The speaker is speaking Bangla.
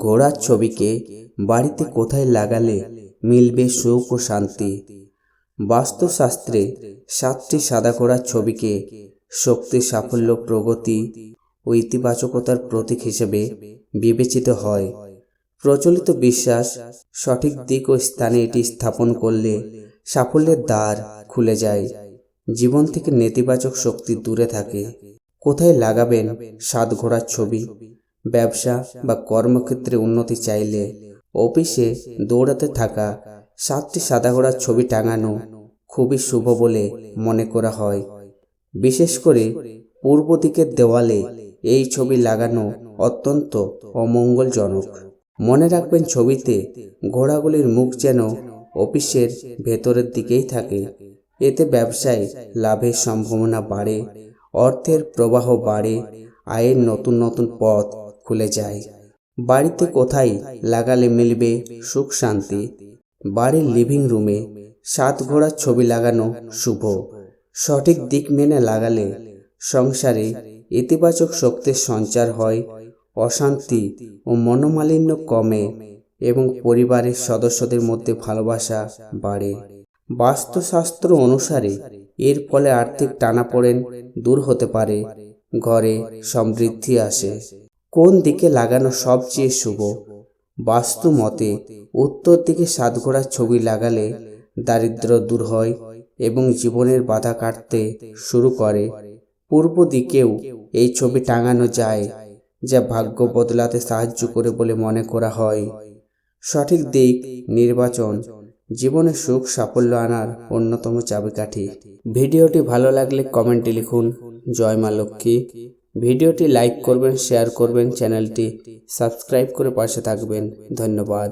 ঘোড়ার ছবিকে বাড়িতে কোথায় লাগালে মিলবে সুখ ও শান্তি। বাস্তুশাস্ত্রে 7টি সাদা ঘোড়ার ছবিকে শক্তি, সাফল্য, প্রগতি ও ইতিবাচকতার প্রতীক হিসেবে বিবেচিত হয়। প্রচলিত বিশ্বাস, সঠিক দিক ও স্থানে এটি স্থাপন করলে সাফল্যের দ্বার খুলে যায়, জীবন থেকে নেতিবাচক শক্তি দূরে থাকে। কোথায় লাগাবেন 7 ঘোড়ার ছবি? ব্যবসা বা কর্মক্ষেত্রে উন্নতি চাইলে অফিসে দৌড়াতে থাকা 7টি সাদা ঘোড়ার ছবি টাঙানো খুবই শুভ বলে মনে করা হয়। বিশেষ করে পূর্ব দিকের দেওয়ালে এই ছবি লাগানো অত্যন্ত অমঙ্গলজনক। মনে রাখবেন, ছবিতে ঘোড়াগুলির মুখ যেন অফিসের ভেতরের দিকেই থাকে। এতে ব্যবসায় লাভের সম্ভাবনা বাড়ে, অর্থের প্রবাহ বাড়ে, আয়ের নতুন নতুন পথ খুলে যায়। বাড়িতে কোথায় লাগালে মিলবে সুখ শান্তি? বাড়ির লিভিং রুমে 7 ঘোড়ার ছবি লাগানো শুভ। সঠিক দিক মেনে লাগালে সংসারে ইতিবাচক শক্তির সঞ্চার হয়, অশান্তি ও মনোমালিন্য কমে এবং পরিবারের সদস্যদের মধ্যে ভালোবাসা বাড়ে। বাস্তুশাস্ত্র অনুসারে এর ফলে আর্থিক টানাপোড়েন দূর হতে পারে, ঘরে সমৃদ্ধি আসে। কোন দিকে লাগানো সবচেয়ে শুভ? বাস্তু মতে উত্তর দিকে 7 ঘোড়ার ছবি লাগালে দারিদ্র্য দূর হয় এবং জীবনের বাধা কাটতে শুরু করে। পূর্ব দিকেও এই ছবি টাঙানো যায়, যা ভাগ্য বদলাতে সাহায্য করে বলে মনে করা হয়। সঠিক দিক নির্বাচন জীবনে সুখ সাফল্য আনার অন্যতম চাবিকাঠি। ভিডিওটি ভালো লাগলে কমেন্টে লিখুন জয় মা লক্ষ্মী। ভিডিওটি লাইক করবেন, শেয়ার করবেন, চ্যানেলটি সাবস্ক্রাইব করে পাশে থাকবেন। ধন্যবাদ।